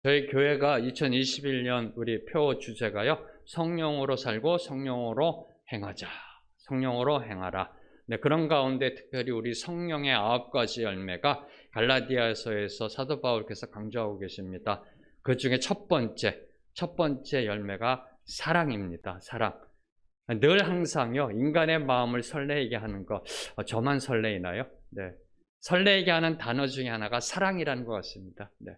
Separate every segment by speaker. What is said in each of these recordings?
Speaker 1: 저희 교회가 2021년 우리 표 주제가요. 성령으로 살고 성령으로 행하자. 성령으로 행하라. 네, 그런 가운데 특별히 우리 성령의 9가지 열매가 갈라디아서에서 사도 바울께서 강조하고 계십니다. 그 중에 첫 번째 열매가 사랑입니다. 사랑. 늘 항상요, 인간의 마음을 설레게 하는 것, 저만 설레이나요? 네. 설레게 하는 단어 중에 하나가 사랑이라는 것 같습니다. 네.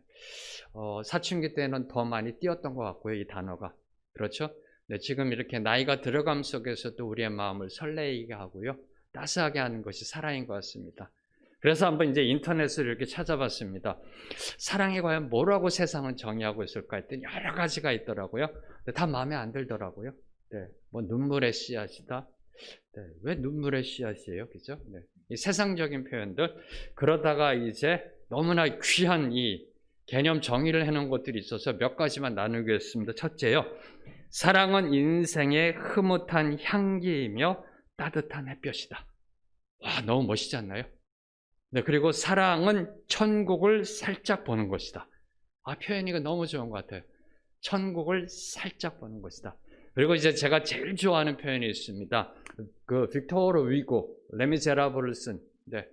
Speaker 1: 사춘기 때는 더 많이 띄었던 것 같고요, 이 단어가. 그렇죠? 네, 지금 이렇게 나이가 들어감 속에서도 우리의 마음을 설레게 하고요, 따스하게 하는 것이 사랑인 것 같습니다. 그래서 한번 이제 인터넷을 이렇게 찾아봤습니다. 사랑이 과연 뭐라고 세상은 정의하고 있을까 했더니 여러 가지가 있더라고요. 다 마음에 안 들더라고요. 네, 뭐 눈물의 씨앗이다. 네, 왜 눈물의 씨앗이에요? 그죠? 네. 이 세상적인 표현들. 그러다가 이제 너무나 귀한 이 개념 정의를 해놓은 것들이 있어서 몇 가지만 나누겠습니다. 첫째요. 사랑은 인생의 흐뭇한 향기이며 따뜻한 햇볕이다. 와, 너무 멋있지 않나요? 네, 그리고 사랑은 천국을 살짝 보는 것이다. 아, 표현이 너무 좋은 것 같아요. 천국을 살짝 보는 것이다. 그리고 이제 제가 제일 좋아하는 표현이 있습니다. 그 빅토르 위고 레미제라블을 쓴. 네.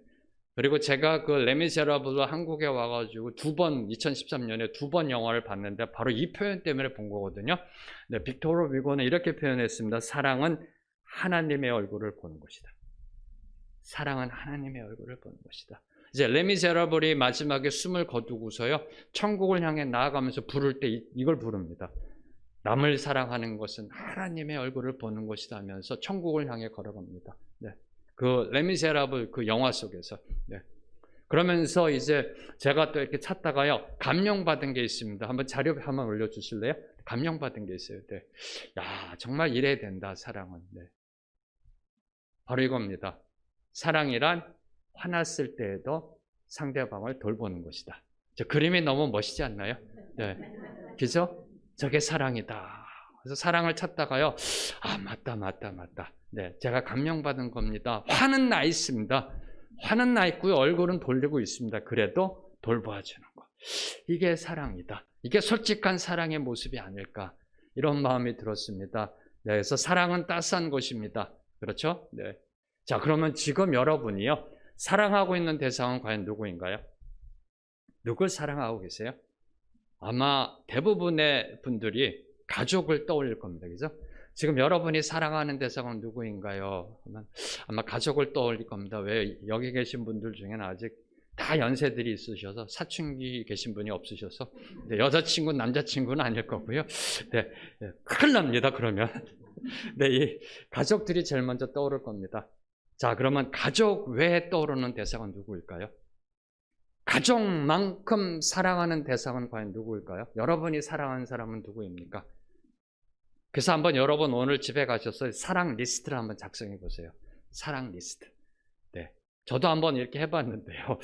Speaker 1: 그리고 제가 그 레미제라블을 한국에 와가지고 2013년에 2번 영화를 봤는데 바로 이 표현 때문에 본 거거든요. 네, 빅토르 위고는 이렇게 표현했습니다. 사랑은 하나님의 얼굴을 보는 것이다. 사랑은 하나님의 얼굴을 보는 것이다. 이제 레미제라블이 마지막에 숨을 거두고서요, 천국을 향해 나아가면서 부를 때 이걸 부릅니다. 남을 사랑하는 것은 하나님의 얼굴을 보는 것이다 하면서 천국을 향해 걸어갑니다. 네. 그 레미제라블 그 영화 속에서. 네. 그러면서 이제 제가 또 이렇게 찾다가요, 감명받은 게 있습니다. 한번 자료 한번 올려주실래요? 감명받은 게 있어요. 네. 야, 정말 이래야 된다, 사랑은. 네. 바로 이겁니다. 사랑이란 화났을 때에도 상대방을 돌보는 것이다. 저 그림이 너무 멋있지 않나요? 네. 그죠? 저게 사랑이다. 그래서 사랑을 찾다가요, 아, 맞다. 네, 제가 감명받은 겁니다. 화는 나 있습니다. 화는 나 있고요, 얼굴은 돌리고 있습니다. 그래도 돌봐주는 것. 이게 사랑이다. 이게 솔직한 사랑의 모습이 아닐까. 이런 마음이 들었습니다. 네, 그래서 사랑은 따스한 것입니다. 그렇죠? 네. 자, 그러면 지금 여러분이요, 사랑하고 있는 대상은 과연 누구인가요? 누굴 사랑하고 계세요? 아마 대부분의 분들이 가족을 떠올릴 겁니다. 그죠? 지금 여러분이 사랑하는 대상은 누구인가요? 아마 가족을 떠올릴 겁니다. 왜 여기 계신 분들 중에는 아직 다 연세들이 있으셔서 사춘기 계신 분이 없으셔서 네, 여자친구, 남자친구는 아닐 거고요. 네, 네, 큰일 납니다. 그러면 네, 이 가족들이 제일 먼저 떠오를 겁니다. 자, 그러면 가족 외에 떠오르는 대상은 누구일까요? 가족만큼 사랑하는 대상은 과연 누구일까요? 여러분이 사랑하는 사람은 누구입니까? 그래서 한번 여러분 오늘 집에 가셔서 사랑 리스트를 한번 작성해 보세요. 사랑 리스트. 네. 저도 한번 이렇게 해봤는데요.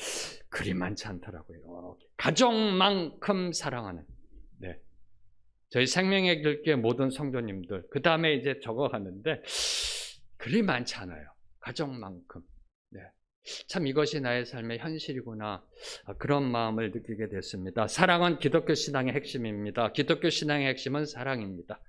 Speaker 1: 그리 많지 않더라고요. 가족만큼 사랑하는. 네. 저희 생명의 길교회 모든 성도님들. 그 다음에 이제 적어가는데 그리 많지 않아요. 가족만큼. 네. 참 이것이 나의 삶의 현실이구나, 그런 마음을 느끼게 됐습니다. 사랑은 기독교 신앙의 핵심입니다. 기독교 신앙의 핵심은 사랑입니다.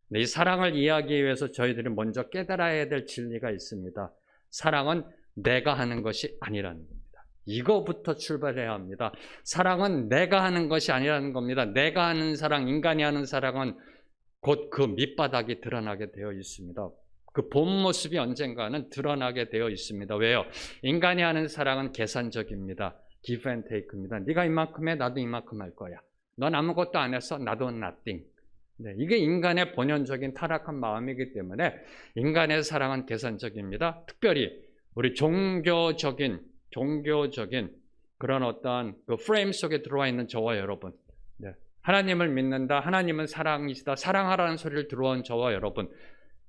Speaker 1: 네, 이 사랑을 이해하기 위해서 저희들이 먼저 깨달아야 될 진리가 있습니다. 사랑은 내가 하는 것이 아니라는 겁니다. 이거부터 출발해야 합니다. 사랑은 내가 하는 것이 아니라는 겁니다. 내가 하는 사랑, 인간이 하는 사랑은 곧 그 밑바닥이 드러나게 되어 있습니다. 그 본 모습이 언젠가는 드러나게 되어 있습니다. 왜요? 인간이 하는 사랑은 계산적입니다. give and take입니다. 네가 이만큼 해, 나도 이만큼 할 거야. 넌 아무것도 안 했어, 나도 nothing. 네, 이게 인간의 본연적인 타락한 마음이기 때문에 인간의 사랑은 계산적입니다. 특별히 우리 종교적인 그런 어떤 그 프레임 속에 들어와 있는 저와 여러분, 네, 하나님을 믿는다, 하나님은 사랑이시다, 사랑하라는 소리를 들어온 저와 여러분,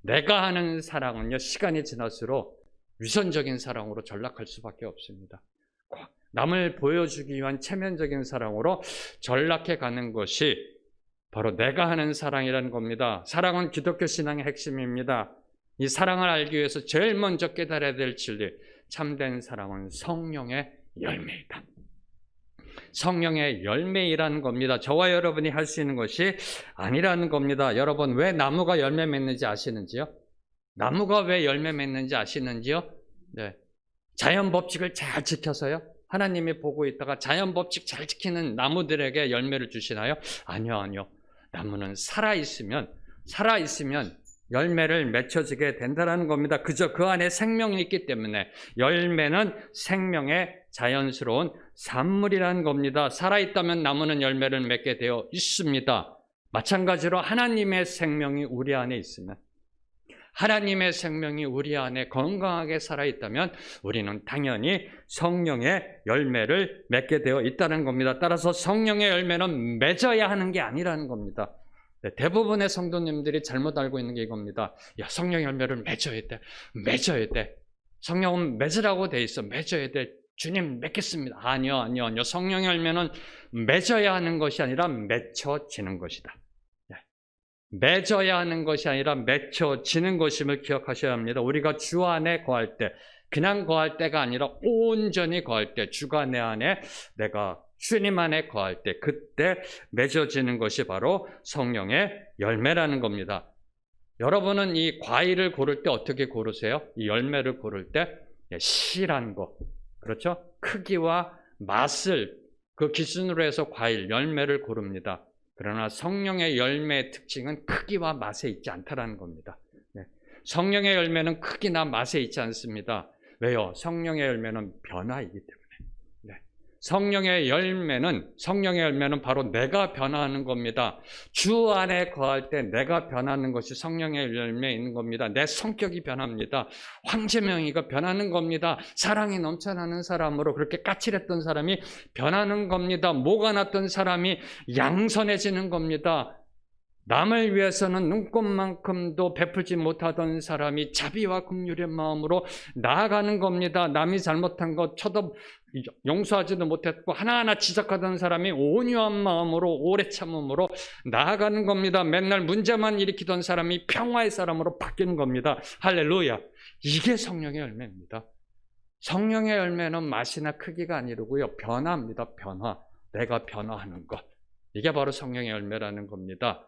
Speaker 1: 내가 하는 사랑은요, 시간이 지날수록 위선적인 사랑으로 전락할 수밖에 없습니다. 남을 보여주기 위한 체면적인 사랑으로 전락해 가는 것이 바로 내가 하는 사랑이라는 겁니다. 사랑은 기독교 신앙의 핵심입니다. 이 사랑을 알기 위해서 제일 먼저 깨달아야 될 진리, 참된 사랑은 성령의 열매이다. 성령의 열매이라는 겁니다. 저와 여러분이 할 수 있는 것이 아니라는 겁니다. 여러분, 왜 나무가 열매 맺는지 아시는지요? 나무가 왜 열매 맺는지 아시는지요? 네. 자연 법칙을 잘 지켜서요? 하나님이 보고 있다가 자연 법칙 잘 지키는 나무들에게 열매를 주시나요? 아니요, 아니요. 나무는 살아있으면 열매를 맺혀지게 된다는 겁니다. 그저 그 안에 생명이 있기 때문에 열매는 생명의 자연스러운 산물이라는 겁니다. 살아있다면 나무는 열매를 맺게 되어 있습니다. 마찬가지로 하나님의 생명이 우리 안에 있으면, 하나님의 생명이 우리 안에 건강하게 살아있다면 우리는 당연히 성령의 열매를 맺게 되어 있다는 겁니다. 따라서 성령의 열매는 맺어야 하는 게 아니라는 겁니다. 대부분의 성도님들이 잘못 알고 있는 게 이겁니다. 야, 성령 열매를 맺어야 돼. 성령은 맺으라고 돼 있어. 맺어야 돼. 주님 맺겠습니다. 아니요. 성령 열매는 맺어야 하는 것이 아니라 맺혀지는 것이다. 맺어야 하는 것이 아니라 맺혀지는 것임을 기억하셔야 합니다. 우리가 주 안에 거할 때, 그냥 거할 때가 아니라 온전히 거할 때, 주가 내 안에, 내가 주님 안에 거할 때, 그때 맺어지는 것이 바로 성령의 열매라는 겁니다. 여러분은 이 과일을 고를 때 어떻게 고르세요? 이 열매를 고를 때 실한 거, 그렇죠? 크기와 맛을 그 기준으로 해서 과일, 열매를 고릅니다. 그러나 성령의 열매의 특징은 크기와 맛에 있지 않다는 겁니다. 성령의 열매는 크기나 맛에 있지 않습니다. 왜요? 성령의 열매는 변화이기 때문에. 성령의 열매는 바로 내가 변화하는 겁니다. 주 안에 거할 때 내가 변하는 것이 성령의 열매인 겁니다. 내 성격이 변합니다. 황제명이가 변하는 겁니다. 사랑이 넘쳐나는 사람으로, 그렇게 까칠했던 사람이 변하는 겁니다. 모가 났던 사람이 양선해지는 겁니다. 남을 위해서는 눈꼽만큼도 베풀지 못하던 사람이 자비와 긍휼의 마음으로 나아가는 겁니다. 남이 잘못한 것 용서하지도 못했고 하나하나 지적하던 사람이 온유한 마음으로, 오래 참음으로 나아가는 겁니다. 맨날 문제만 일으키던 사람이 평화의 사람으로 바뀌는 겁니다. 할렐루야. 이게 성령의 열매입니다. 성령의 열매는 맛이나 크기가 아니고요, 변화입니다. 변화. 내가 변화하는 것. 이게 바로 성령의 열매라는 겁니다.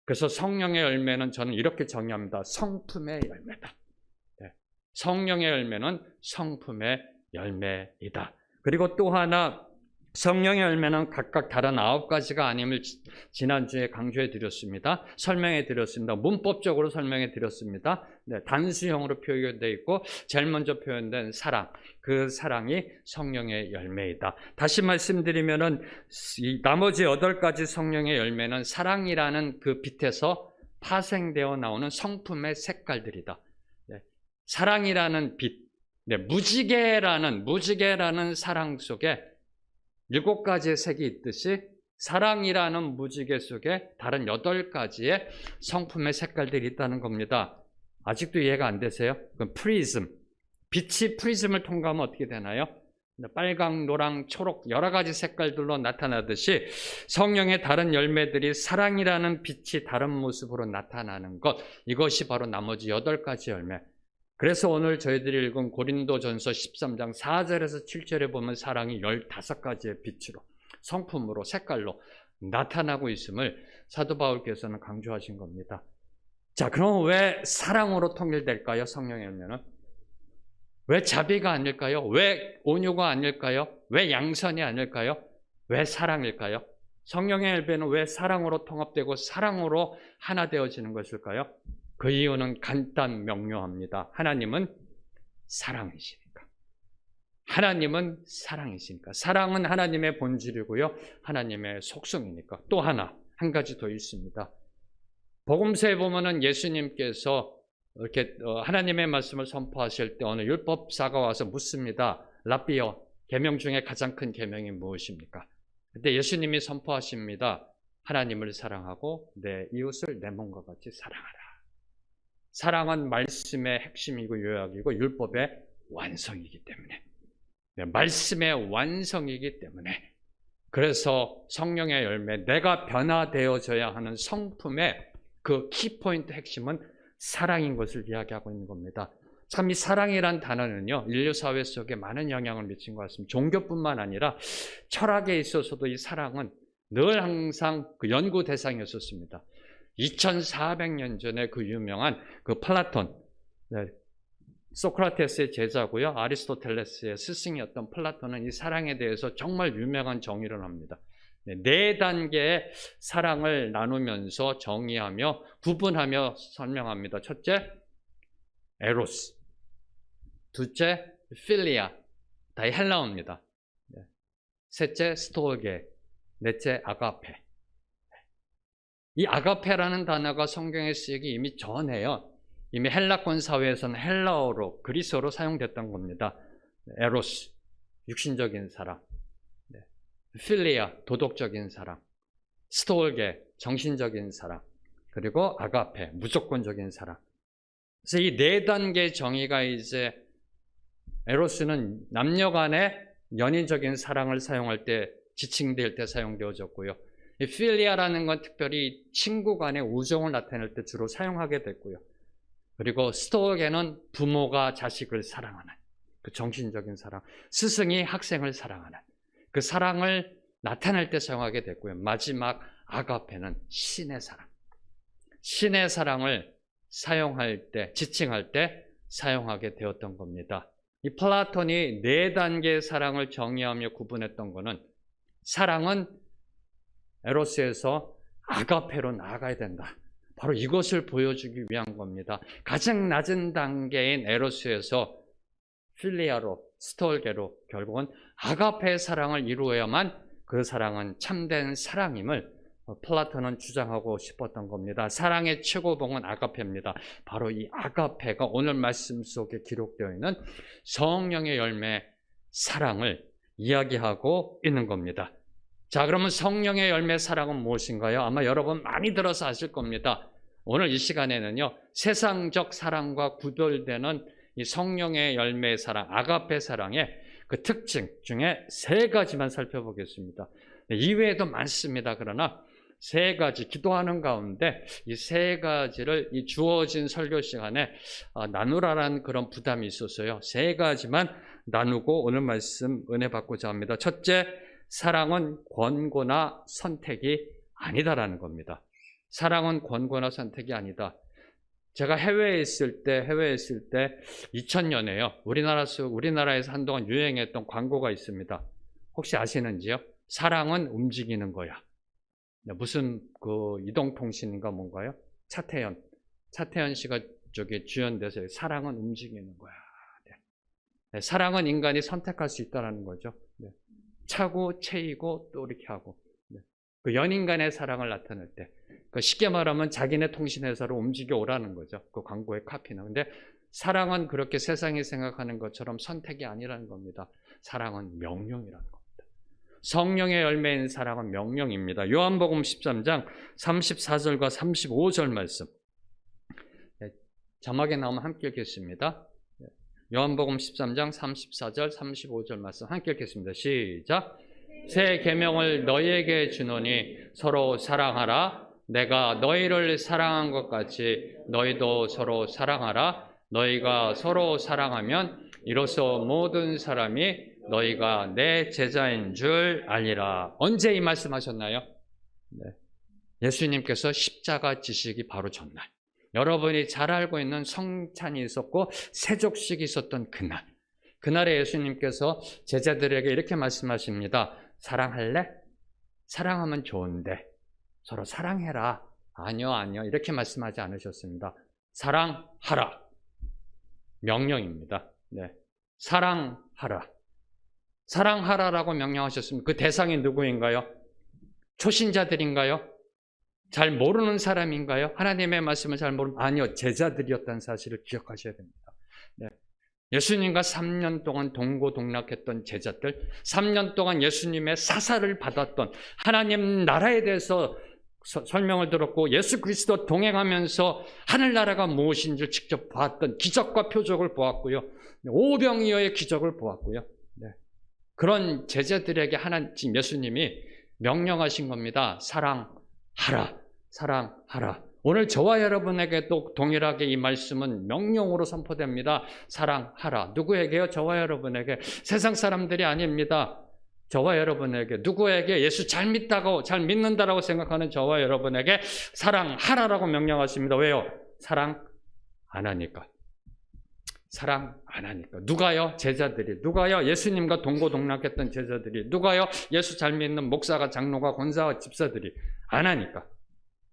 Speaker 1: 그래서 성령의 열매는 저는 이렇게 정의합니다. 성품의 열매다. 성령의 열매는 성품의 열매이다. 그리고 또 하나, 성령의 열매는 각각 다른 9가지가 아님을 지난주에 강조해 드렸습니다. 설명해 드렸습니다. 문법적으로 설명해 드렸습니다. 단수형으로 표현되어 있고 제일 먼저 표현된 사랑, 그 사랑이 성령의 열매이다. 다시 말씀드리면은 이 나머지 8가지 성령의 열매는 사랑이라는 그 빛에서 파생되어 나오는 성품의 색깔들이다. 사랑이라는 빛, 무지개라는 사랑 속에 7가지의 색이 있듯이 사랑이라는 무지개 속에 다른 8가지의 성품의 색깔들이 있다는 겁니다. 아직도 이해가 안 되세요? 그럼 프리즘, 빛이 프리즘을 통과하면 어떻게 되나요? 빨강, 노랑, 초록 여러 가지 색깔들로 나타나듯이 성령의 다른 열매들이 사랑이라는 빛이 다른 모습으로 나타나는 것, 이것이 바로 나머지 8가지 열매. 그래서 오늘 저희들이 읽은 고린도전서 13장 4절에서 7절에 보면 사랑이 15가지의 빛으로, 성품으로, 색깔로 나타나고 있음을 사도 바울께서는 강조하신 겁니다. 자, 그럼 왜 사랑으로 통일될까요? 성령의 열매는? 왜 자비가 아닐까요? 왜 온유가 아닐까요? 왜 양선이 아닐까요? 왜 사랑일까요? 성령의 열매는 왜 사랑으로 통합되고 사랑으로 하나 되어지는 것일까요? 그 이유는 간단 명료합니다. 하나님은 사랑이시니까. 하나님은 사랑이시니까. 사랑은 하나님의 본질이고요, 하나님의 속성이니까. 또 한 가지 더 있습니다. 복음서에 보면은 예수님께서 이렇게 하나님의 말씀을 선포하실 때 어느 율법사가 와서 묻습니다. 랍비여, 계명 중에 가장 큰 계명이 무엇입니까? 그때 예수님이 선포하십니다. 하나님을 사랑하고 내 이웃을 내 몸과 같이 사랑하라. 사랑은 말씀의 핵심이고 요약이고 율법의 완성이기 때문에, 말씀의 완성이기 때문에, 그래서 성령의 열매, 내가 변화되어져야 하는 성품의 그 키포인트 핵심은 사랑인 것을 이야기하고 있는 겁니다. 참 이 사랑이란 단어는요, 인류 사회 속에 많은 영향을 미친 것 같습니다. 종교뿐만 아니라 철학에 있어서도 이 사랑은 늘 항상 그 연구 대상이었었습니다. 2400년 전에 그 유명한 그 플라톤, 소크라테스의 제자고요, 아리스토텔레스의 스승이었던 플라톤은 이 사랑에 대해서 정말 유명한 정의를 합니다. 네 단계의 사랑을 나누면서 정의하며 구분하며 설명합니다. 첫째, 에로스. 둘째, 필리아. 다 헬라어입니다. 셋째, 스토르게. 넷째, 아가페. 이 아가페라는 단어가 성경에 쓰이기 이미 전에요. 이미 헬라권 사회에서는 헬라어로, 그리스어로 사용됐던 겁니다. 에로스, 육신적인 사랑. 필리아, 도덕적인 사랑. 스토르게, 정신적인 사랑. 그리고 아가페, 무조건적인 사랑. 그래서 이 네 단계 정의가 이제 에로스는 남녀 간의 연인적인 사랑을 사용할 때, 지칭될 때 사용되어졌고요. 이 필리아라는 건 특별히 친구 간의 우정을 나타낼 때 주로 사용하게 됐고요. 그리고 스토르게는 부모가 자식을 사랑하는 그 정신적인 사랑, 스승이 학생을 사랑하는 그 사랑을 나타낼 때 사용하게 됐고요. 마지막 아가페는 신의 사랑. 신의 사랑을 사용할 때, 지칭할 때 사용하게 되었던 겁니다. 이 플라톤이 네 단계의 사랑을 정의하며 구분했던 것은 사랑은 에로스에서 아가페로 나아가야 된다. 바로 이것을 보여주기 위한 겁니다. 가장 낮은 단계인 에로스에서 필리아로, 스톨게로 결국은 아가페의 사랑을 이루어야만 그 사랑은 참된 사랑임을 플라톤은 주장하고 싶었던 겁니다. 사랑의 최고봉은 아가페입니다. 바로 이 아가페가 오늘 말씀 속에 기록되어 있는 성령의 열매 사랑을 이야기하고 있는 겁니다. 자, 그러면 성령의 열매 사랑은 무엇인가요? 아마 여러분 많이 들어서 아실 겁니다. 오늘 이 시간에는요, 세상적 사랑과 구별되는 이 성령의 열매 사랑, 아가페 사랑의 그 특징 중에 세 가지만 살펴보겠습니다. 이외에도 많습니다. 그러나 세 가지, 기도하는 가운데 이 세 가지를 이 주어진 설교 시간에 나누라는 그런 부담이 있었어요. 세 가지만 나누고 오늘 말씀 은혜 받고자 합니다. 첫째, 사랑은 권고나 선택이 아니다라는 겁니다. 사랑은 권고나 선택이 아니다. 제가 해외에 있을 때 2000년에요. 우리나라에서 한동안 유행했던 광고가 있습니다. 혹시 아시는지요? 사랑은 움직이는 거야. 무슨 그 이동통신인가 뭔가요? 차태현 씨가 저기 주연돼서 사랑은 움직이는 거야. 네. 사랑은 인간이 선택할 수 있다는 거죠. 네. 차고 채이고 또 이렇게 하고. 네. 그 연인 간의 사랑을 나타낼 때, 그 쉽게 말하면 자기네 통신회사로 움직여 오라는 거죠. 그 광고의 카피는. 근데 사랑은 그렇게 세상이 생각하는 것처럼 선택이 아니라는 겁니다. 사랑은 명령이라는 겁니다. 성령의 열매인 사랑은 명령입니다. 요한복음 13장 34절과 35절 말씀. 자막에 나오면 함께 읽겠습니다. 요한복음 13장 34절 35절 말씀 함께 읽겠습니다. 시작. 새 계명을 너희에게 주노니 서로 사랑하라. 내가 너희를 사랑한 것 같이 너희도 서로 사랑하라. 너희가 서로 사랑하면 이로써 모든 사람이 너희가 내 제자인 줄 알리라. 언제 이 말씀하셨나요? 네. 예수님께서 십자가 지시기 바로 전날, 여러분이 잘 알고 있는 성찬이 있었고 세족식이 있었던 그날에 예수님께서 제자들에게 이렇게 말씀하십니다. 사랑할래? 사랑하면 좋은데 서로 사랑해라. 아니요 이렇게 말씀하지 않으셨습니다. 사랑하라. 명령입니다. 네. 사랑하라. 사랑하라라고 명령하셨습니다. 그 대상이 누구인가요? 초신자들인가요? 잘 모르는 사람인가요? 하나님의 말씀을 잘 모르는, 아니요, 제자들이었다는 사실을 기억하셔야 됩니다. 네. 예수님과 3년 동안 동고동락했던 제자들, 3년 동안 예수님의 사사를 받았던, 하나님 나라에 대해서 설명을 들었고 예수 그리스도 동행하면서 하늘나라가 무엇인지 직접 봤던 기적과 표적을 보았고요. 오병이어의 기적을 보았고요. 네. 그런 제자들에게 하나님 예수님이 명령하신 겁니다. 사랑하라. 사랑하라. 오늘 저와 여러분에게도 동일하게 이 말씀은 명령으로 선포됩니다. 사랑하라. 누구에게요? 저와 여러분에게. 세상 사람들이 아닙니다. 저와 여러분에게, 누구에게? 예수 잘 믿다고, 잘 믿는다라고 생각하는 저와 여러분에게 사랑하라라고 명령하십니다. 왜요? 사랑 안 하니까. 사랑 안 하니까. 누가요? 제자들이. 누가요? 예수님과 동고동락했던 제자들이. 누가요? 예수 잘 믿는 목사가, 장로가, 권사와 집사들이. 안 하니까.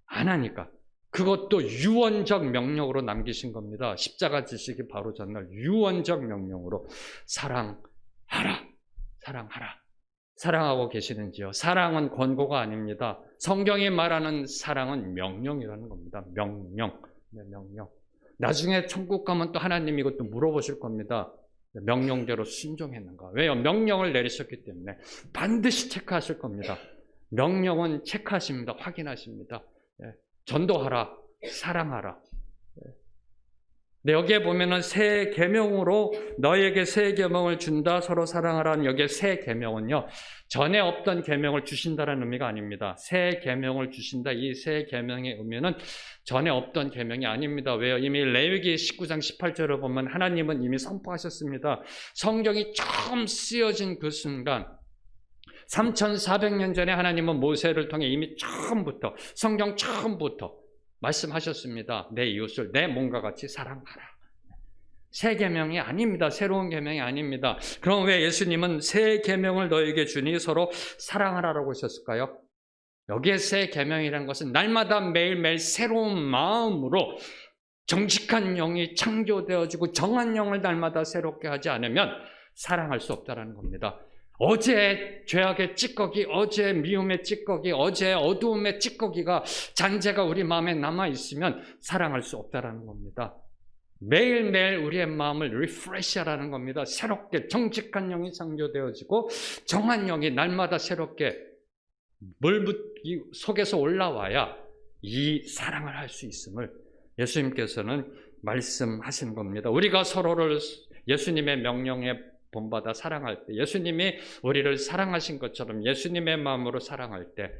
Speaker 1: 안 하니까. 그것도 유언적 명령으로 남기신 겁니다. 십자가 지시기 바로 전날 유언적 명령으로 사랑하라. 사랑하라. 사랑하고 계시는지요? 사랑은 권고가 아닙니다. 성경이 말하는 사랑은 명령이라는 겁니다. 명령. 네, 명령. 나중에 천국 가면 또 하나님이 이것도 물어보실 겁니다. 명령대로 순종했는가? 왜요? 명령을 내리셨기 때문에 반드시 체크하실 겁니다. 명령은 체크하십니다. 확인하십니다. 전도하라, 사랑하라. 네, 여기에 보면은 새 계명으로 너희에게 새 계명을 준다, 서로 사랑하라는 여기에 새 계명은요, 전에 없던 계명을 주신다는 의미가 아닙니다. 새 계명을 주신다. 이 새 계명의 의미는 전에 없던 계명이 아닙니다. 왜요? 이미 레위기 19장 18절을 보면 하나님은 이미 선포하셨습니다. 성경이 처음 쓰여진 그 순간 3400년 전에 하나님은 모세를 통해 이미 처음부터, 성경 처음부터 말씀하셨습니다. 내 이웃을 내 몸과 같이 사랑하라. 새 계명이 아닙니다. 새로운 계명이 아닙니다. 그럼 왜 예수님은 새 계명을 너에게 주니 서로 사랑하라라고 하셨을까요? 여기에 새 계명이라는 것은 날마다 매일매일 새로운 마음으로 정직한 영이 창조되어지고 정한 영을 날마다 새롭게 하지 않으면 사랑할 수 없다는 겁니다. 어제 죄악의 찌꺼기, 어제 미움의 찌꺼기, 어제 어두움의 찌꺼기가, 잔재가 우리 마음에 남아있으면 사랑할 수 없다는 겁니다. 매일매일 우리의 마음을 리프레시하라는 겁니다. 새롭게 정직한 영이 창조되어지고 정한 영이 날마다 새롭게 속에서 올라와야 이 사랑을 할 수 있음을 예수님께서는 말씀하시는 겁니다. 우리가 서로를 예수님의 명령에 본받아 사랑할 때, 예수님이 우리를 사랑하신 것처럼 예수님의 마음으로 사랑할 때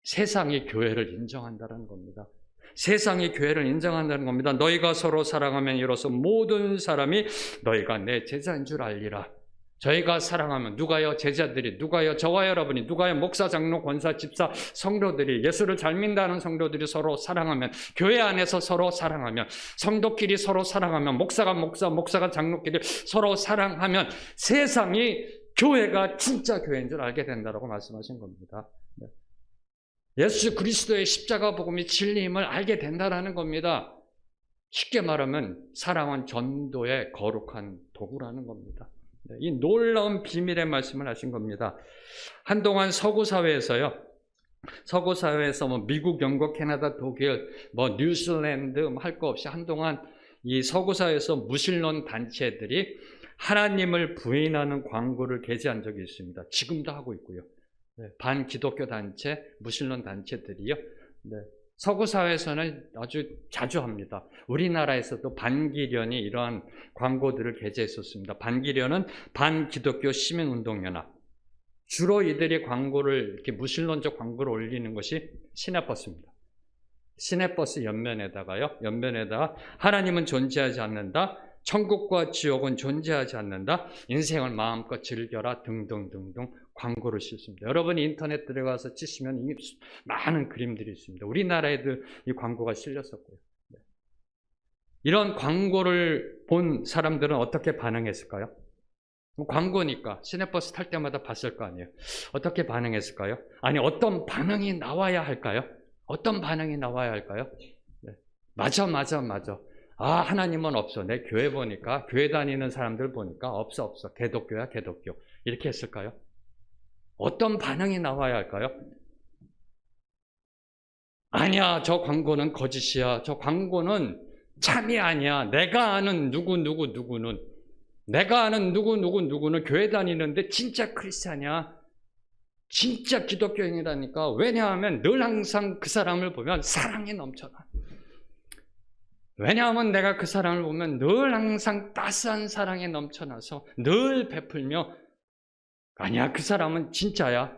Speaker 1: 세상이 교회를 인정한다는 겁니다. 세상이 교회를 인정한다는 겁니다. 너희가 서로 사랑하면 이로써 모든 사람이 너희가 내 제자인 줄 알리라. 저희가 사랑하면 누가요? 제자들이. 누가요? 저와 여러분이. 누가요? 목사, 장로, 권사, 집사, 성도들이. 예수를 잘 믿는다는 성도들이 서로 사랑하면, 교회 안에서 서로 사랑하면, 성도끼리 서로 사랑하면, 목사가 목사가 장로끼리 서로 사랑하면 세상이 교회가 진짜 교회인 줄 알게 된다고 말씀하신 겁니다. 예수 그리스도의 십자가 복음이 진리임을 알게 된다는 겁니다. 쉽게 말하면 사랑은 전도의 거룩한 도구라는 겁니다. 이 놀라운 비밀의 말씀을 하신 겁니다. 한동안 서구사회에서요, 서구사회에서 미국, 영국, 캐나다, 독일, 뉴질랜드 할 거 없이 한동안 이 서구사회에서 무신론 단체들이 하나님을 부인하는 광고를 게재한 적이 있습니다. 지금도 하고 있고요. 반기독교 단체, 무신론 단체들이요. 서구사회에서는 아주 자주 합니다. 우리나라에서도 반기련이 이러한 광고들을 게재했었습니다. 반기련은 반기독교 시민운동연합. 주로 이들이 광고를, 이렇게 무신론적 광고를 올리는 것이 시내버스입니다. 시내버스 옆면에다가 하나님은 존재하지 않는다. 천국과 지옥은 존재하지 않는다. 인생을 마음껏 즐겨라. 등등등등 광고를 싣습니다. 여러분이 인터넷 들어가서 치시면 이미 많은 그림들이 있습니다. 우리나라에도 이 광고가 실렸었고요. 이런 광고를 본 사람들은 어떻게 반응했을까요? 광고니까 시내버스 탈 때마다 봤을 거 아니에요. 어떻게 반응했을까요? 아니, 어떤 반응이 나와야 할까요? 어떤 반응이 나와야 할까요? 맞아. 아, 하나님은 없어. 내 교회 보니까, 교회 다니는 사람들 보니까 없어. 개독교야, 개독교. 이렇게 했을까요? 어떤 반응이 나와야 할까요? 아니야, 저 광고는 거짓이야. 저 광고는 참이 아니야. 내가 아는 누구누구는 교회 다니는데 진짜 크리스찬이야. 진짜 기독교인이라니까. 왜냐하면 늘 항상 그 사람을 보면 사랑이 넘쳐나. 왜냐하면 내가 그 사람을 보면 늘 항상 따스한 사랑이 넘쳐나서 늘 베풀며, 아니야, 그 사람은 진짜야.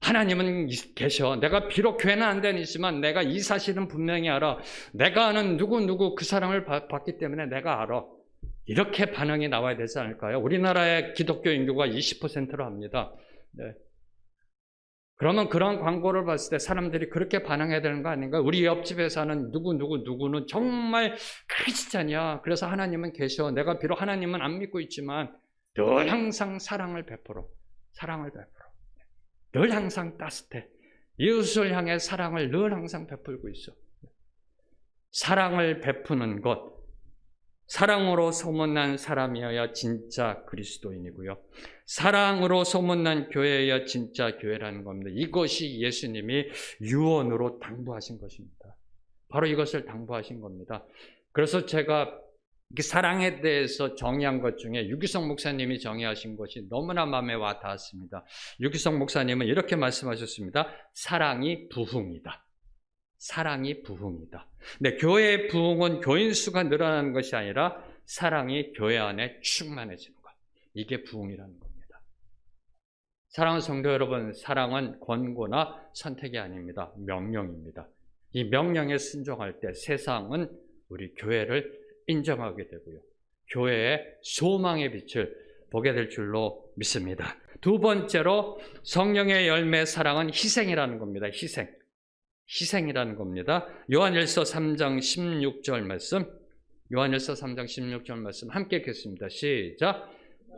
Speaker 1: 하나님은 계셔. 내가 비록 교회는 안 다니지만 내가 이 사실은 분명히 알아. 내가 아는 누구 그 사랑을 받기 때문에 내가 알아. 이렇게 반응이 나와야 되지 않을까요? 우리나라의 기독교 인구가 20%로 합니다. 네. 그러면 그런 광고를 봤을 때 사람들이 그렇게 반응해야 되는 거 아닌가? 우리 옆집에 사는 누구는 정말 크리스찬이야. 그래서 하나님은 계셔. 내가 비록 하나님은 안 믿고 있지만 늘 항상 사랑을 베풀어. 늘 항상 따뜻해. 이웃을 향해 사랑을 늘 항상 베풀고 있어. 사랑을 베푸는 것. 사랑으로 소문난 사람이어야 진짜 그리스도인이고요. 사랑으로 소문난 교회여야 진짜 교회라는 겁니다. 이것이 예수님이 유언으로 당부하신 것입니다. 바로 이것을 당부하신 겁니다. 그래서 제가 사랑에 대해서 정의한 것 중에 유기성 목사님이 정의하신 것이 너무나 마음에 와 닿았습니다. 유기성 목사님은 이렇게 말씀하셨습니다. 사랑이 부흥이다. 사랑이 부흥이다. 근데 교회의 부흥은 교인 수가 늘어나는 것이 아니라 사랑이 교회 안에 충만해지는 것. 이게 부흥이라는 겁니다. 사랑하는 성도 여러분, 사랑은 권고나 선택이 아닙니다. 명령입니다. 이 명령에 순종할 때 세상은 우리 교회를 인정하게 되고요. 교회의 소망의 빛을 보게 될 줄로 믿습니다. 두 번째로 성령의 열매 사랑은 희생이라는 겁니다. 희생이라는 겁니다. 요한일서 3장 16절 말씀, 요한일서 3장 16절 말씀 함께 읽겠습니다. 시작.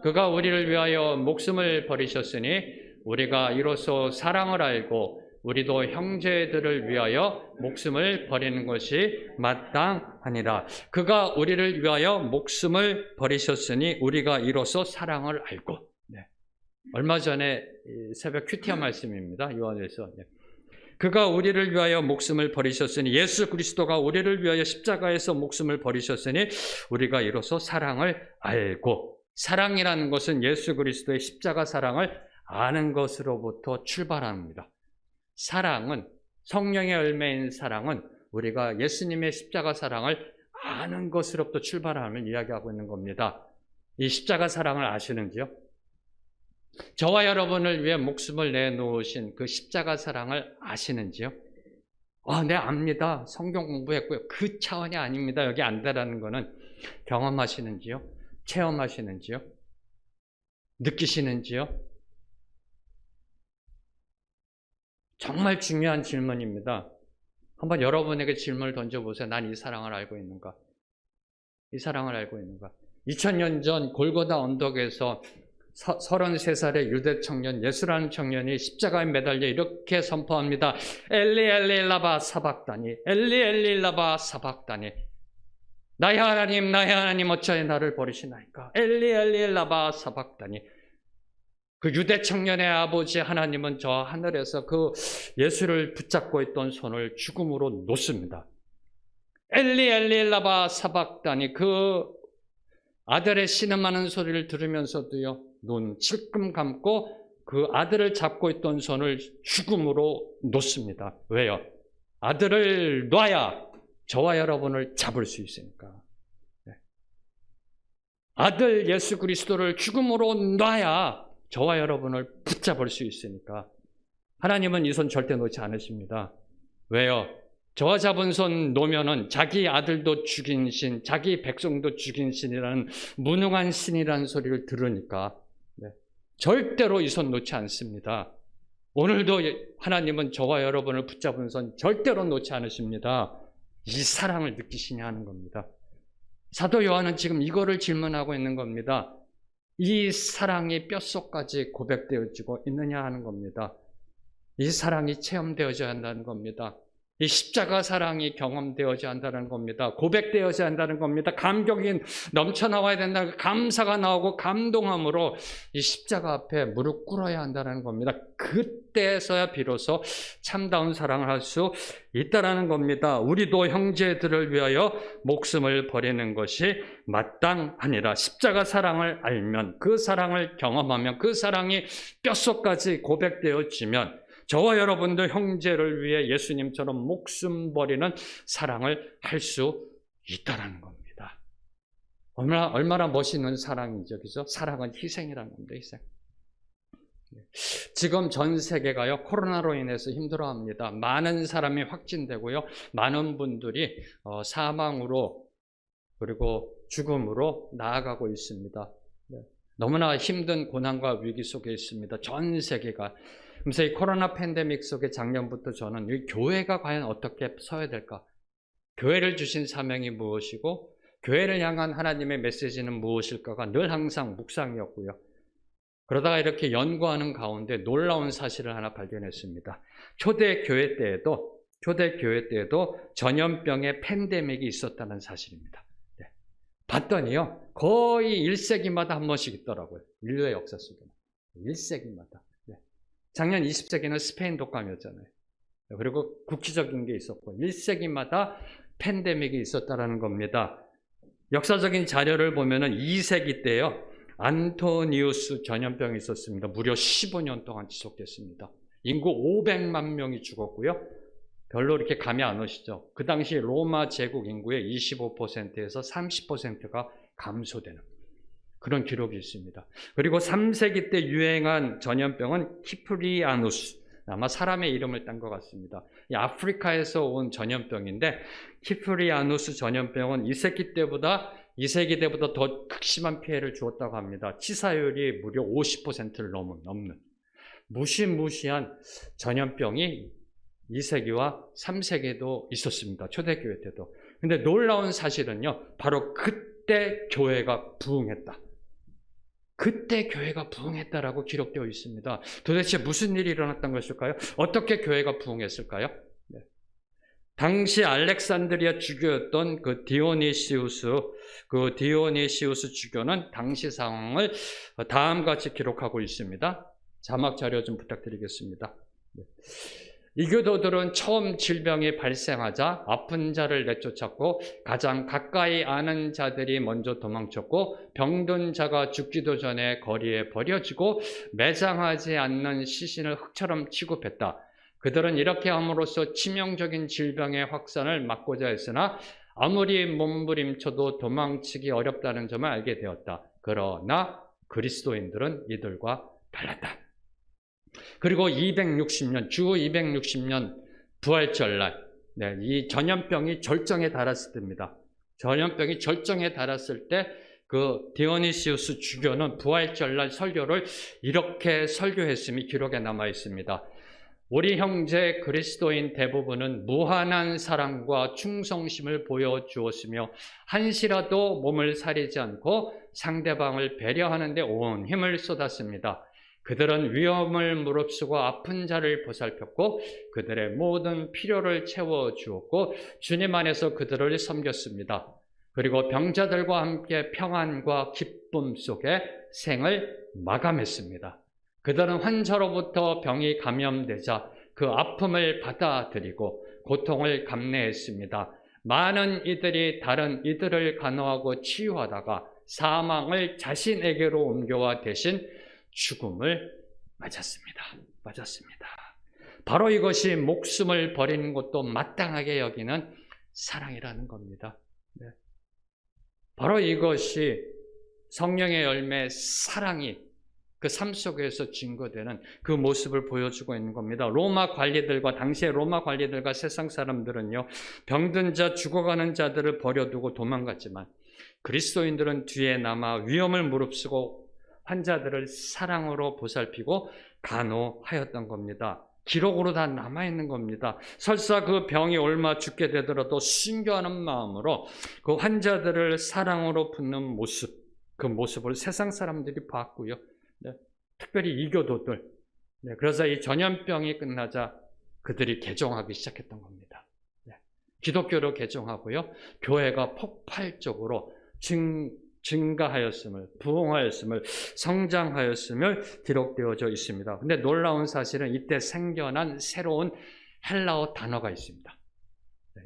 Speaker 1: 그가 우리를 위하여 목숨을 버리셨으니 우리가 이로써 사랑을 알고 우리도 형제들을 위하여 목숨을 버리는 것이 마땅하니라. 그가 우리를 위하여 목숨을 버리셨으니 우리가 이로써 사랑을 알고. 네. 얼마 전에 새벽 큐티아 말씀입니다. 요한일서. 네. 그가 우리를 위하여 목숨을 버리셨으니 예수 그리스도가 우리를 위하여 십자가에서 목숨을 버리셨으니 우리가 이로써 사랑을 알고. 사랑이라는 것은 예수 그리스도의 십자가 사랑을 아는 것으로부터 출발합니다. 사랑은, 성령의 열매인 사랑은 우리가 예수님의 십자가 사랑을 아는 것으로부터 출발함을 이야기하고 있는 겁니다. 이 십자가 사랑을 아시는지요? 저와 여러분을 위해 목숨을 내놓으신 그 십자가 사랑을 아시는지요? 네, 압니다. 성경 공부했고요. 그 차원이 아닙니다. 여기 안다라는 거는 경험하시는지요? 체험하시는지요? 느끼시는지요? 정말 중요한 질문입니다. 한번 여러분에게 질문을 던져보세요. 난 이 사랑을 알고 있는가? 이 사랑을 알고 있는가? 2000년 전 골고다 언덕에서 33살의 유대 청년, 예수라는 청년이 십자가에 매달려 이렇게 선포합니다. 엘리 엘리 라바 사박다니, 엘리 엘리 라바 사박다니. 나의 하나님 어찌하여 나를 버리시나이까? 엘리 엘리 라바 사박다니. 그 유대 청년의 아버지 하나님은 저 하늘에서 그 예수를 붙잡고 있던 손을 죽음으로 놓습니다. 엘리 엘리 라바 사박다니. 그 아들의 신음하는 소리를 들으면서도요, 눈 찔끔 감고 그 아들을 잡고 있던 손을 죽음으로 놓습니다. 왜요? 아들을 놔야 저와 여러분을 잡을 수 있으니까. 네. 아들 예수 그리스도를 죽음으로 놔야 저와 여러분을 붙잡을 수 있으니까. 하나님은 이 손 절대 놓지 않으십니다. 왜요? 저와 잡은 손 놓으면은 자기 아들도 죽인 신, 자기 백성도 죽인 신이라는 무능한 신이라는 소리를 들으니까. 네. 절대로 이 손 놓지 않습니다. 오늘도 하나님은 저와 여러분을 붙잡은 손 절대로 놓지 않으십니다. 이 사랑을 느끼시냐 하는 겁니다. 사도 요한은 지금 이거를 질문하고 있는 겁니다. 이 사랑이 뼛속까지 고백되어지고 있느냐 하는 겁니다. 이 사랑이 체험되어져야 한다는 겁니다. 이 십자가 사랑이 경험되어져야 한다는 겁니다. 고백되어져야 한다는 겁니다. 감격이 넘쳐나와야 된다는, 감사가 나오고 감동함으로 이 십자가 앞에 무릎 꿇어야 한다는 겁니다. 그때서야 비로소 참다운 사랑을 할 수 있다는 겁니다. 우리도 형제들을 위하여 목숨을 버리는 것이 마땅하니라. 십자가 사랑을 알면, 그 사랑을 경험하면, 그 사랑이 뼛속까지 고백되어지면 저와 여러분도 형제를 위해 예수님처럼 목숨 버리는 사랑을 할 수 있다는 겁니다. 얼마나 멋있는 사랑이죠. 그죠? 사랑은 희생이라는 겁니다. 희생. 지금 전 세계가요, 코로나로 인해서 힘들어합니다. 많은 사람이 확진되고요, 많은 분들이 사망으로 그리고 죽음으로 나아가고 있습니다. 너무나 힘든 고난과 위기 속에 있습니다. 전 세계가. 그래서 이 코로나 팬데믹 속에 작년부터 저는 이 교회가 과연 어떻게 서야 될까? 교회를 주신 사명이 무엇이고 교회를 향한 하나님의 메시지는 무엇일까가 늘 항상 묵상이었고요. 그러다가 이렇게 연구하는 가운데 놀라운 사실을 하나 발견했습니다. 초대교회 때에도 전염병의 팬데믹이 있었다는 사실입니다. 봤더니요, 거의 1세기마다 한 번씩 있더라고요. 인류의 역사 속에는. 1세기마다. 작년 20세기는 스페인 독감이었잖아요. 그리고 국지적인 게 있었고, 1세기마다 팬데믹이 있었다는 겁니다. 역사적인 자료를 보면은 2세기 때요, 안토니우스 전염병이 있었습니다. 무려 15년 동안 지속됐습니다. 인구 500만 명이 죽었고요. 별로 이렇게 감이 안 오시죠? 그 당시 로마 제국 인구의 25%에서 30%가 감소되는 그런 기록이 있습니다. 그리고 3세기 때 유행한 전염병은 키프리아누스, 아마 사람의 이름을 딴 것 같습니다. 이 아프리카에서 온 전염병인데 키프리아누스 전염병은 2세기 때보다 더 극심한 피해를 주었다고 합니다. 치사율이 무려 50%를 넘는 무시무시한 전염병이 2세기와 3세기에도 있었습니다. 초대교회 때도. 근데 놀라운 사실은요, 바로 그때 교회가 부흥했다. 그때 교회가 부흥했다라고 기록되어 있습니다. 도대체 무슨 일이 일어났던 것일까요? 어떻게 교회가 부흥했을까요? 당시 알렉산드리아 주교였던 그 디오니시우스 주교는 당시 상황을 다음과 같이 기록하고 있습니다. 자막 자료 좀 부탁드리겠습니다. 이교도들은 처음 질병이 발생하자 아픈 자를 내쫓았고 가장 가까이 아는 자들이 먼저 도망쳤고 병든 자가 죽기도 전에 거리에 버려지고 매장하지 않는 시신을 흙처럼 취급했다. 그들은 이렇게 함으로써 치명적인 질병의 확산을 막고자 했으나 아무리 몸부림쳐도 도망치기 어렵다는 점을 알게 되었다. 그러나 그리스도인들은 이들과 달랐다. 그리고 260년 부활절날, 이 전염병이 절정에 달했을 때입니다. 전염병이 절정에 달했을 때 그 디오니시우스 주교는 부활절날 설교를 이렇게 설교했음이 기록에 남아 있습니다. 우리 형제 그리스도인 대부분은 무한한 사랑과 충성심을 보여주었으며 한시라도 몸을 사리지 않고 상대방을 배려하는 데 온 힘을 쏟았습니다. 그들은 위험을 무릅쓰고 아픈 자를 보살폈고 그들의 모든 필요를 채워주었고 주님 안에서 그들을 섬겼습니다. 그리고 병자들과 함께 평안과 기쁨 속에 생을 마감했습니다. 그들은 환자로부터 병이 감염되자 그 아픔을 받아들이고 고통을 감내했습니다. 많은 이들이 다른 이들을 간호하고 치유하다가 사망을 자신에게로 옮겨와 대신 죽음을 맞았습니다. 바로 이것이 목숨을 버리는 것도 마땅하게 여기는 사랑이라는 겁니다. 바로 이것이 성령의 열매 사랑이 그 삶 속에서 증거되는 그 모습을 보여주고 있는 겁니다. 당시의 로마 관리들과 세상 사람들은요, 병든 자, 죽어가는 자들을 버려두고 도망갔지만 그리스도인들은 뒤에 남아 위험을 무릅쓰고 환자들을 사랑으로 보살피고 간호하였던 겁니다. 기록으로 다 남아있는 겁니다. 설사 그 병이 옮아 죽게 되더라도 순교하는 마음으로 그 환자들을 사랑으로 붙는 모습, 그 모습을 세상 사람들이 봤고요. 특별히 이교도들. 그래서 이 전염병이 끝나자 그들이 개종하기 시작했던 겁니다. 기독교로 개종하고요. 교회가 폭발적으로 증가하였음을, 부흥하였음을, 성장하였음을 기록되어져 있습니다. 근데 놀라운 사실은 이때 생겨난 새로운 헬라어 단어가 있습니다.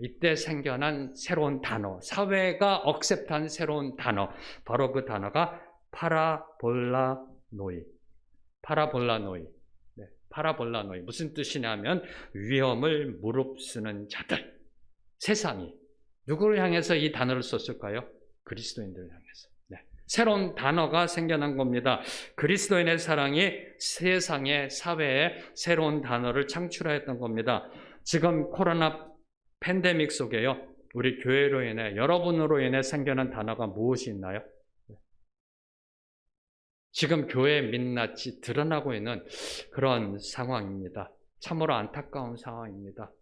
Speaker 1: 이때 생겨난 새로운 단어, 사회가 억셉트한 새로운 단어, 바로 그 단어가 파라볼라노이. 무슨 뜻이냐면 위험을 무릅쓰는 자들. 세상이 누구를 향해서 이 단어를 썼을까요? 그리스도인들을 향해서. 새로운 단어가 생겨난 겁니다. 그리스도인의 사랑이 세상의 사회에 새로운 단어를 창출하였던 겁니다. 지금 코로나 팬데믹 속에요. 우리 교회로 인해, 여러분으로 인해 생겨난 단어가 무엇이 있나요? 지금 교회의 민낯이 드러나고 있는 그런 상황입니다. 참으로 안타까운 상황입니다.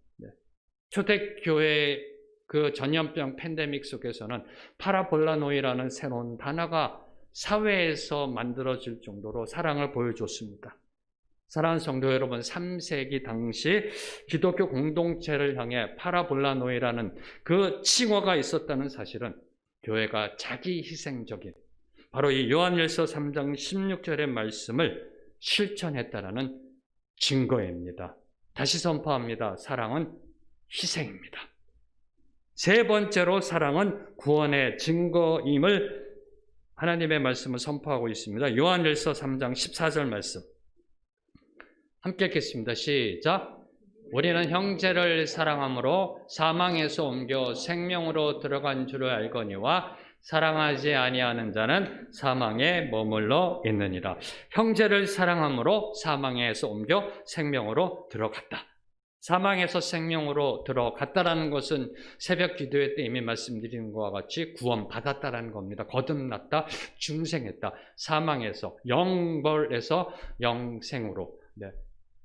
Speaker 1: 초대교회의 그 전염병 팬데믹 속에서는 파라볼라노이라는 새로운 단어가 사회에서 만들어질 정도로 사랑을 보여줬습니다. 사랑하는 성도 여러분, 3세기 당시 기독교 공동체를 향해 파라볼라노이라는 그 칭호가 있었다는 사실은 교회가 자기 희생적인 바로 이 요한일서 3장 16절의 말씀을 실천했다는 증거입니다. 다시 선포합니다. 사랑은 희생입니다. 세 번째로 사랑은 구원의 증거임을 하나님의 말씀을 선포하고 있습니다. 요한일서 3장 14절 말씀 함께 읽겠습니다. 시작. 우리는 형제를 사랑함으로 사망에서 옮겨 생명으로 들어간 줄을 알거니와 사랑하지 아니하는 자는 사망에 머물러 있느니라. 형제를 사랑함으로 사망에서 옮겨 생명으로 들어갔다. 사망에서 생명으로 들어갔다라는 것은 새벽 기도회 때 이미 말씀드린 것과 같이 구원받았다라는 겁니다. 거듭났다, 중생했다. 사망에서, 영벌에서 영생으로.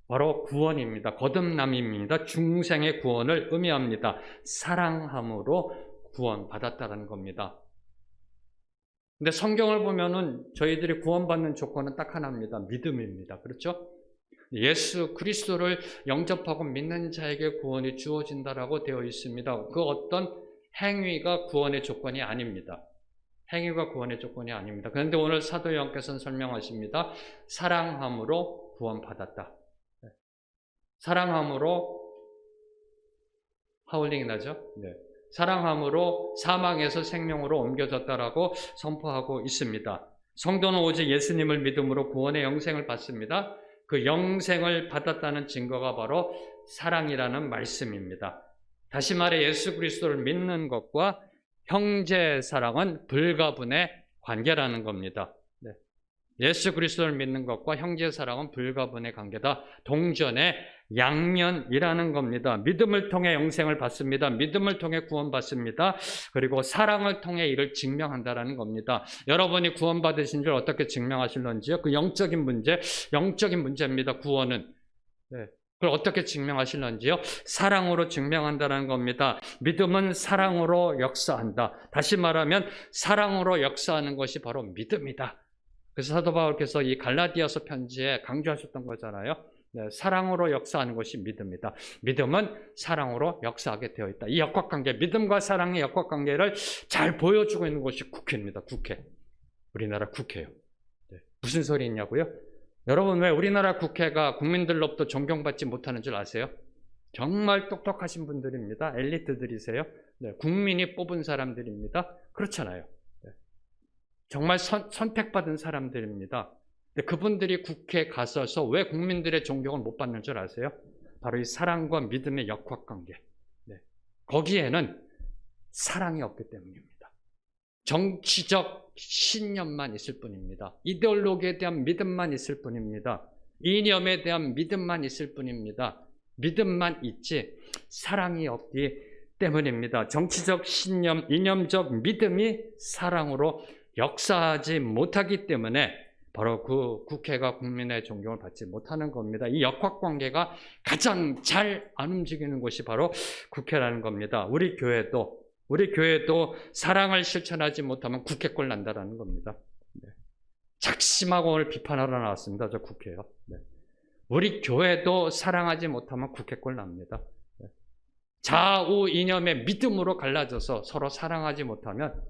Speaker 1: 바로 구원입니다. 거듭남입니다. 중생의 구원을 의미합니다. 사랑함으로 구원받았다라는 겁니다. 근데 성경을 보면은 저희들이 구원받는 조건은 딱 하나입니다. 믿음입니다. 그렇죠? 예수 그리스도를 영접하고 믿는 자에게 구원이 주어진다라고 되어 있습니다. 그 어떤 행위가 구원의 조건이 아닙니다. 행위가 구원의 조건이 아닙니다. 그런데 오늘 사도 요한께서는 설명하십니다. 사랑함으로 구원받았다. 사랑함으로 하울링이 나죠? 사랑함으로 사망에서 생명으로 옮겨졌다라고 선포하고 있습니다. 성도는 오직 예수님을 믿음으로 구원의 영생을 받습니다. 그 영생을 받았다는 증거가 바로 사랑이라는 말씀입니다. 다시 말해 예수 그리스도를 믿는 것과 형제 사랑은 불가분의 관계라는 겁니다. 예수 그리스도를 믿는 것과 형제 사랑은 불가분의 관계다. 동전의 양면이라는 겁니다. 믿음을 통해 영생을 받습니다. 믿음을 통해 구원받습니다. 그리고 사랑을 통해 이를 증명한다는 겁니다. 여러분이 구원받으신 줄 어떻게 증명하실런지요? 그 영적인 문제입니다. 구원은. 그걸 어떻게 증명하실런지요? 사랑으로 증명한다는 겁니다. 믿음은 사랑으로 역사한다. 다시 말하면 사랑으로 역사하는 것이 바로 믿음이다. 그래서 사도 바울께서 이 갈라디아서 편지에 강조하셨던 거잖아요. 사랑으로 역사하는 것이 믿음이다. 믿음은 사랑으로 역사하게 되어 있다. 이 역학관계, 믿음과 사랑의 역학관계를 잘 보여주고 있는 것이 국회입니다. 국회. 우리나라 국회요. 무슨 소리 있냐고요? 여러분, 왜 우리나라 국회가 국민들로부터 존경받지 못하는 줄 아세요? 정말 똑똑하신 분들입니다. 엘리트들이세요. 국민이 뽑은 사람들입니다. 그렇잖아요. 정말 선택받은 사람들입니다. 근데 그분들이 국회에 가서서 왜 국민들의 존경을 못 받는 줄 아세요? 바로 이 사랑과 믿음의 역학관계. 거기에는 사랑이 없기 때문입니다. 정치적 신념만 있을 뿐입니다. 이데올로기에 대한 믿음만 있을 뿐입니다. 이념에 대한 믿음만 있을 뿐입니다. 믿음만 있지 사랑이 없기 때문입니다. 정치적 신념, 이념적 믿음이 사랑으로 역사하지 못하기 때문에 바로 그 국회가 국민의 존경을 받지 못하는 겁니다. 이 역학관계가 가장 잘 안 움직이는 곳이 바로 국회라는 겁니다. 우리 교회도 사랑을 실천하지 못하면 국회꼴 난다라는 겁니다. 작심하고 오늘 비판하러 나왔습니다. 저 국회요. 우리 교회도 사랑하지 못하면 국회꼴 납니다. 좌우 이념의 믿음으로 갈라져서 서로 사랑하지 못하면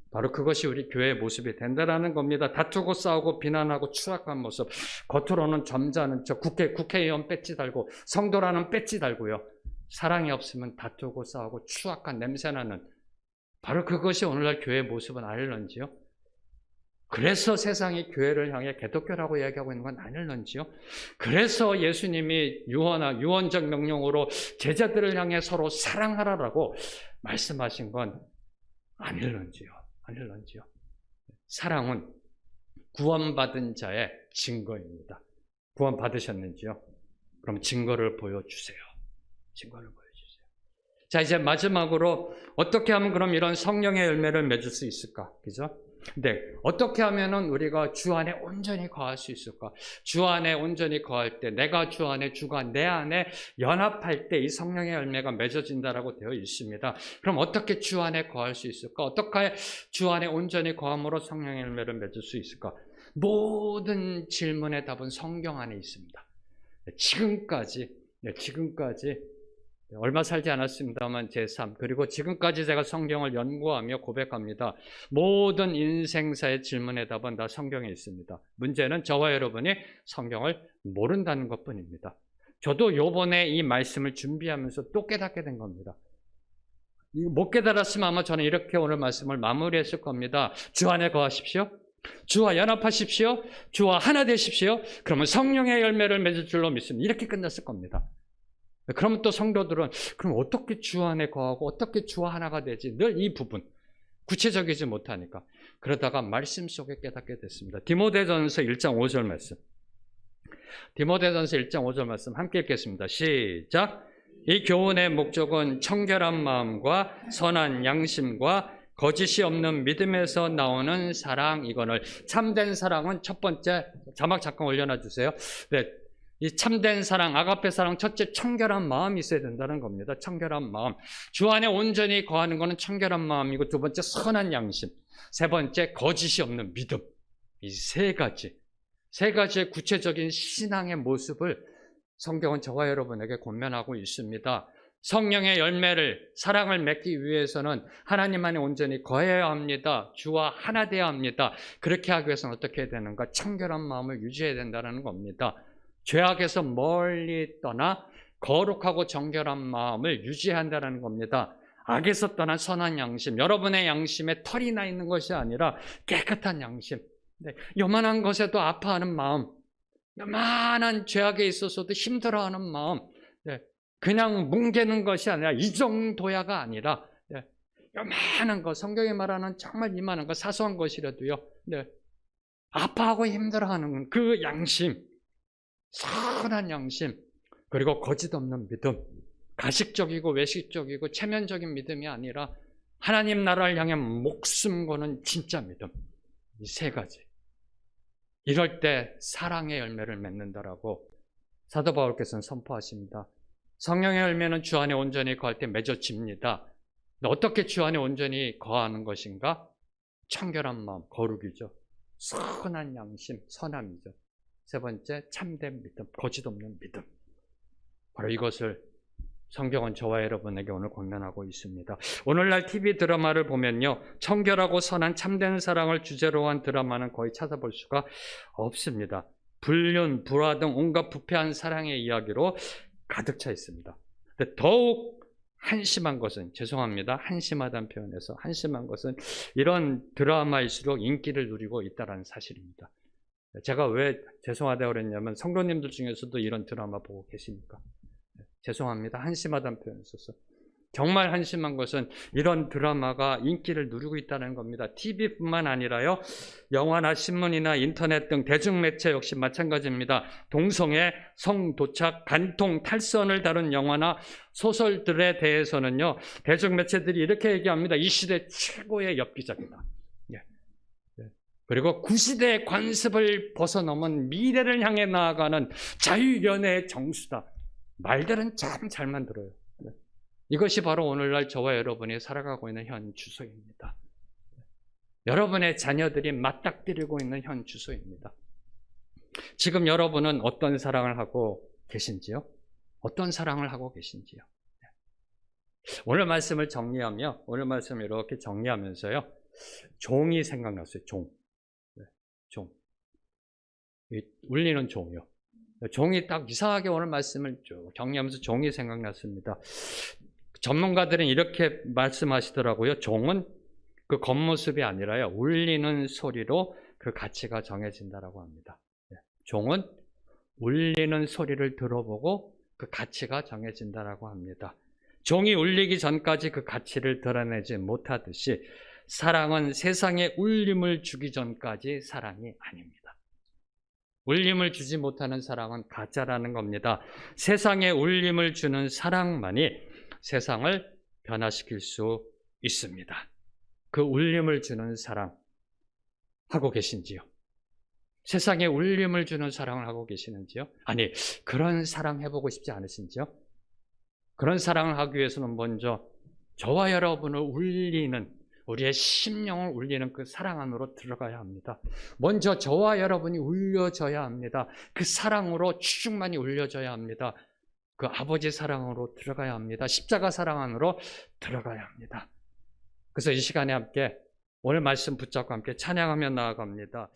Speaker 1: 바로 그것이 우리 교회의 모습이 된다는 겁니다. 다투고 싸우고 비난하고 추악한 모습, 겉으로는 점잖은 척, 국회의원 배지 달고 성도라는 배지 달고요. 사랑이 없으면 다투고 싸우고 추악한 냄새나는 바로 그것이 오늘날 교회의 모습은 아닐런지요? 그래서 세상이 교회를 향해 개독교라고 이야기하고 있는 건 아닐런지요? 그래서 예수님이 유언적 명령으로 제자들을 향해 서로 사랑하라라고 말씀하신 건 아닐런지요? 사랑은 구원받은 자의 증거입니다. 구원받으셨는지요? 그럼 증거를 보여주세요. 증거를 보여주세요. 자, 이제 마지막으로 어떻게 하면 그럼 이런 성령의 열매를 맺을 수 있을까? 그죠? 네, 어떻게 하면은 우리가 주 안에 온전히 거할 수 있을까? 주 안에 온전히 거할 때, 내가 주 안에, 주가 내 안에 연합할 때 이 성령의 열매가 맺어진다라고 되어 있습니다. 그럼 어떻게 주 안에 거할 수 있을까? 어떻게 주 안에 온전히 거함으로 성령의 열매를 맺을 수 있을까? 모든 질문의 답은 성경 안에 있습니다. 지금까지 얼마 살지 않았습니다만 제 삶, 그리고 지금까지 제가 성경을 연구하며 고백합니다. 모든 인생사의 질문의 답은 다 성경에 있습니다. 문제는 저와 여러분이 성경을 모른다는 것뿐입니다. 저도 요번에 이 말씀을 준비하면서 또 깨닫게 된 겁니다. 못 깨달았으면 아마 저는 이렇게 오늘 말씀을 마무리했을 겁니다. 주 안에 거하십시오. 주와 연합하십시오. 주와 하나 되십시오. 그러면 성령의 열매를 맺을 줄로 믿습니다. 이렇게 끝났을 겁니다. 그러면 또 성도들은 그럼 어떻게 주 안에 거하고 어떻게 주와 하나가 되지? 늘 이 부분 구체적이지 못하니까 그러다가 말씀 속에 깨닫게 됐습니다. 디모데전서 1장 5절 말씀. 디모데전서 1장 5절 말씀 함께 읽겠습니다. 시작. 이 교훈의 목적은 청결한 마음과 선한 양심과 거짓이 없는 믿음에서 나오는 사랑이거늘. 참된 사랑은 첫 번째, 자막 잠깐 올려놔 주세요. 네. 이 참된 사랑, 아가페 사랑, 첫째 청결한 마음이 있어야 된다는 겁니다. 청결한 마음. 주 안에 온전히 거하는 것은 청결한 마음이고, 두 번째 선한 양심, 세 번째 거짓이 없는 믿음. 이 세 가지의 구체적인 신앙의 모습을 성경은 저와 여러분에게 권면하고 있습니다. 성령의 열매를, 사랑을 맺기 위해서는 하나님 안에 온전히 거해야 합니다. 주와 하나 되어야 합니다. 그렇게 하기 위해서는 어떻게 해야 되는가? 청결한 마음을 유지해야 된다는 겁니다. 죄악에서 멀리 떠나 거룩하고 정결한 마음을 유지해야 한다는 겁니다. 악에서 떠난 선한 양심, 여러분의 양심에 털이 나 있는 것이 아니라 깨끗한 양심, 요만한 것에도 아파하는 마음, 요만한 죄악에 있어서도 힘들어하는 마음, 그냥 뭉개는 것이 아니라 이 정도야가 아니라 요만한 것, 성경이 말하는 정말 이만한 것, 사소한 것이라도요, 아파하고 힘들어하는 그 양심, 선한 양심, 그리고 거짓 없는 믿음, 가식적이고 외식적이고 체면적인 믿음이 아니라 하나님 나라를 향해 목숨 거는 진짜 믿음, 이 세 가지. 이럴 때 사랑의 열매를 맺는다라고 사도 바울께서는 선포하십니다. 성령의 열매는 주 안에 온전히 거할 때 맺어집니다. 어떻게 주 안에 온전히 거하는 것인가? 청결한 마음, 거룩이죠. 선한 양심, 선함이죠. 세 번째, 참된 믿음, 거짓 없는 믿음. 바로 이것을 성경은 저와 여러분에게 오늘 권면하고 있습니다. 오늘날 TV 드라마를 보면요, 청결하고 선한 참된 사랑을 주제로 한 드라마는 거의 찾아볼 수가 없습니다. 불륜, 불화 등 온갖 부패한 사랑의 이야기로 가득 차 있습니다. 근데 더욱 한심한 것은, 죄송합니다, 한심하다는 표현에서 한심한 것은 이런 드라마일수록 인기를 누리고 있다는 사실입니다. 제가 왜 죄송하다고 그랬냐면 성도님들 중에서도 이런 드라마 보고 계십니까? 죄송합니다. 한심하다는 표현을 써서. 정말 한심한 것은 이런 드라마가 인기를 누리고 있다는 겁니다. TV뿐만 아니라요, 영화나 신문이나 인터넷 등 대중매체 역시 마찬가지입니다. 동성애, 성도착, 간통, 탈선을 다룬 영화나 소설들에 대해서는요, 대중매체들이 이렇게 얘기합니다. 이 시대 최고의 엽기적이다. 그리고 구시대의 관습을 벗어넘은 미래를 향해 나아가는 자유연애의 정수다. 말들은 참 잘 만들어요. 이것이 바로 오늘날 저와 여러분이 살아가고 있는 현 주소입니다. 여러분의 자녀들이 맞닥뜨리고 있는 현 주소입니다. 지금 여러분은 어떤 사랑을 하고 계신지요? 어떤 사랑을 하고 계신지요? 오늘 말씀을 정리하며, 오늘 말씀을 이렇게 정리하면서요, 종이 생각났어요. 종. 울리는 종이요. 종이 딱 이상하게 오늘 말씀을 쭉 정리하면서 종이 생각났습니다. 전문가들은 이렇게 말씀하시더라고요. 종은 그 겉모습이 아니라요, 울리는 소리로 그 가치가 정해진다라고 합니다. 종은 울리는 소리를 들어보고 그 가치가 정해진다라고 합니다. 종이 울리기 전까지 그 가치를 드러내지 못하듯이 사랑은 세상에 울림을 주기 전까지 사랑이 아닙니다. 울림을 주지 못하는 사랑은 가짜라는 겁니다. 세상에 울림을 주는 사랑만이 세상을 변화시킬 수 있습니다. 그 울림을 주는 사랑 하고 계신지요? 세상에 울림을 주는 사랑을 하고 계시는지요? 아니, 그런 사랑 해보고 싶지 않으신지요? 그런 사랑을 하기 위해서는 먼저 저와 여러분을 울리는, 우리의 심령을 울리는 그 사랑 안으로 들어가야 합니다. 먼저 저와 여러분이 울려져야 합니다. 그 사랑으로 충만히 울려져야 합니다. 그 아버지 사랑으로 들어가야 합니다. 십자가 사랑 안으로 들어가야 합니다. 그래서 이 시간에 함께 오늘 말씀 붙잡고 함께 찬양하며 나아갑니다.